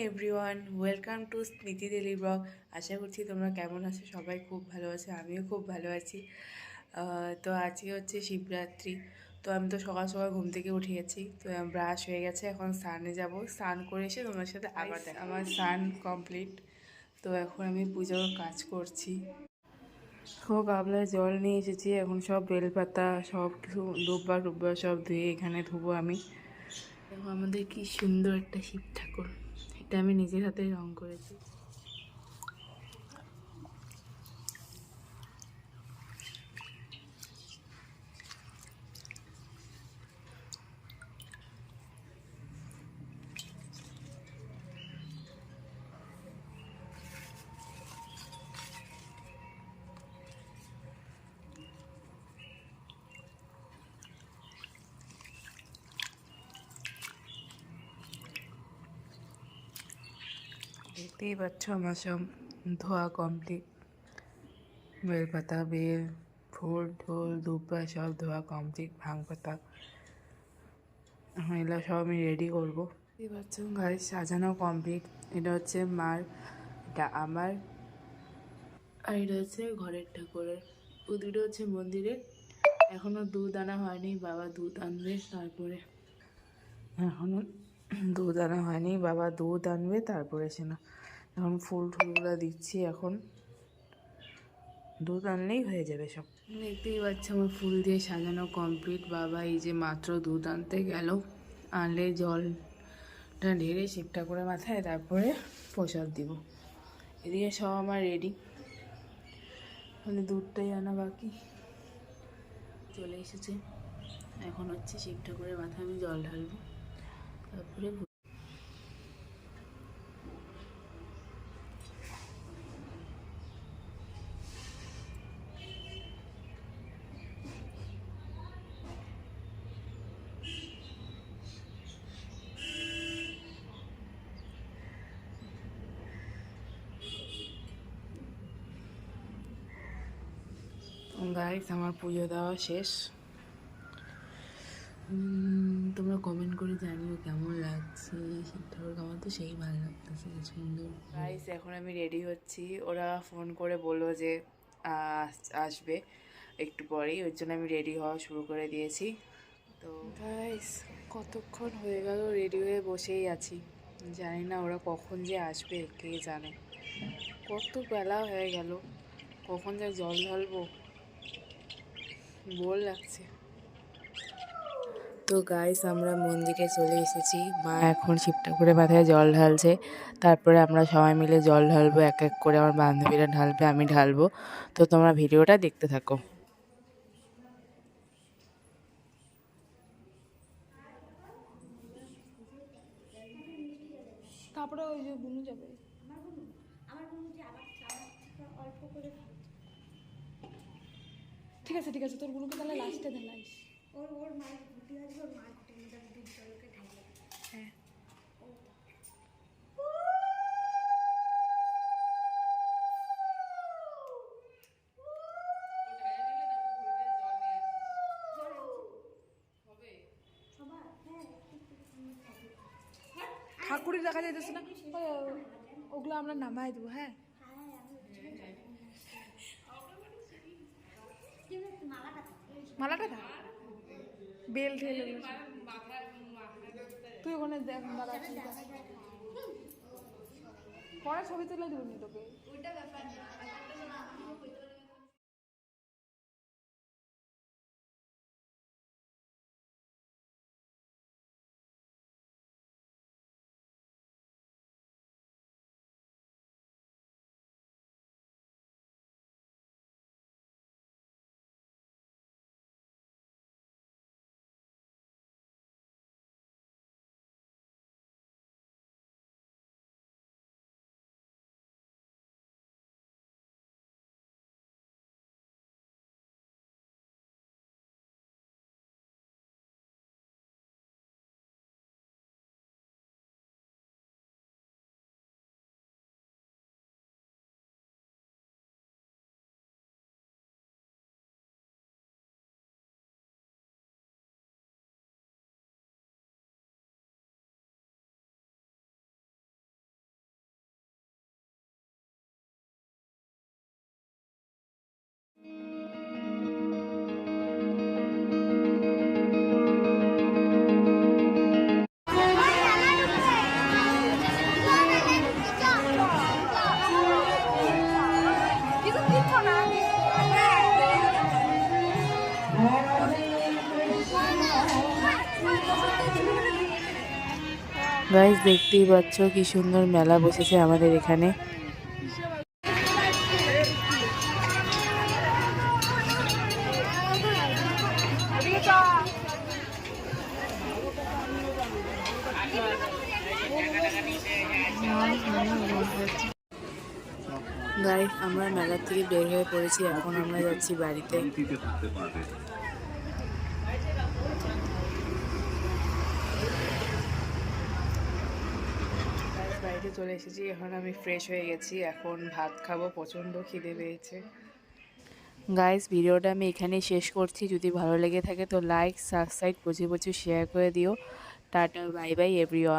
Everyone, welcome to স্মৃতি daily blog. আশা করছি তোমরা কেমন আছো, সবাই খুব ভালো আছে, আমিও খুব ভালো আছি। তো আজকে হচ্ছে শিবরাত্রি। তো আমি তো সকাল সকাল ঘুম থেকে উঠে গেছি, তো ব্রাশ হয়ে গেছে, এখন স্নানে যাব। স্নান করে এসে তোমার সাথে আবার আমার স্নান কমপ্লিট। তো এখন আমি পুজোর কাজ করছি। ও গামলায় জল নিয়ে এসেছি, এখন সব বেলপাতা সব কিছু দুব্বা টুব্বা সব ধুয়ে এখানে ধুবো আমি। দেখো আমাদের কি সুন্দর একটা শিব ঠাকুর, এটা আমি নিজের হাতে রং করেছি। দেখতেই পাচ্ছ আমার সব ধোয়া কমপ্লিট, বেলপাতা বেল ফুল ঢোল দুব্বা সব ধোয়া কমপ্লিট, ভাঙ পাতা এখন এগুলো সব আমি রেডি করবো। দেখতেই পাচ্ছ গাড়ি সাজানো কমপ্লিট। এটা হচ্ছে মার, এটা আমার, আর এটা হচ্ছে ঘরের ঠাকুরের। ও দুটো হচ্ছে মন্দিরের। এখনো দুধ আনা হয়নি, বাবা দুধ আনবে তারপরে। এখনো দুধ আনা হয়নি, বাবা দুধ আনবে তারপরে সে না। এখন ফুল টুলগুলো দিচ্ছি, এখন দুধ আনলেই হয়ে যাবে সব। দেখতেই পাচ্ছি আমার ফুল দিয়ে সাজানো কমপ্লিট। বাবা এই যে মাত্র দুধ আনতে গেল, আনলে জলটা ঢেলে শিব ঠাকুরের মাথায়, তারপরে প্রসাদ দিব। এদিকে সব আমার রেডি, মানে দুধটাই আনা বাকি। চলে এসেছে, এখন হচ্ছে শিব ঠাকুরের মাথায় আমি জল ঢালবো, তারপরে গাইস আমার পুজো দেওয়া শেষ। তোমরা কমেন্ট করে জানিও কেমন লাগছে শিব ঠাকুরকে। আমার তো সেই ভালো লাগতেছে, সুন্দর। গাইস এখন আমি রেডি হচ্ছি, ওরা ফোন করে বললো যে আসবে একটু পরেই, ওই জন্য আমি রেডি হওয়া শুরু করে দিয়েছি। তো গাইস কতক্ষণ হয়ে গেল রেডি হয়ে বসেই আছি, জানি না ওরা কখন যে আসবে কে জানে। কত বেলা হয়ে গেল, কখন যে জল ঢালবো বোর লাগছে। তো গাইস আমরা মন্দিরে চলে এসেছি, মা এখন শিব ঠাকুরের মাথায় জল ঢালছে, তারপরে আমরা সবাই মিলে জল ঢালবো, এক এক করে আমার বান্ধবীরা ঢালবে, আমি ঢালবো। তো তোমরা ভিডিওটা দেখতে থাকো। তারপরে ওই যে বুনু যাবে। ঠিক আছে ঠিক আছে, তোর বুনুকে তাহলে লাস্টে ঢালাইস। ওর মায়ের ঘুটি আসবে, ওর মায়ের ঘুটির মধ্যে দুধ জলকে ঢালবে। হ্যাঁ ঠাকুরই দেখা যাইতেছে না, ওগুলো আমরা নামাই দেবো। হ্যাঁ মালাটা থাক, বেল ঠেল তুই ওখানে দেখ, পরে ছবি তুলে দিব নি তোকে। গাইস দেখতেই পাচ্ছ কি সুন্দর মেলা বসেছে আমাদের এখানে। গাইস আমরা মেলার থেকে বের হয়ে পড়েছি, এখন আমরা যাচ্ছি বাড়িতে। বাড়িতে চলে এসেছি, এখন আমি ফ্রেশ হয়ে গেছি, এখন ভাত খাবো, প্রচণ্ড খিদে পেয়েছে। গাইস ভিডিওটা আমি এখানেই শেষ করছি, যদি ভালো লেগে থাকে তো লাইক সাবস্ক্রাইব প্রচুর প্রচুর শেয়ার করে দিও। Tata bye bye everyone.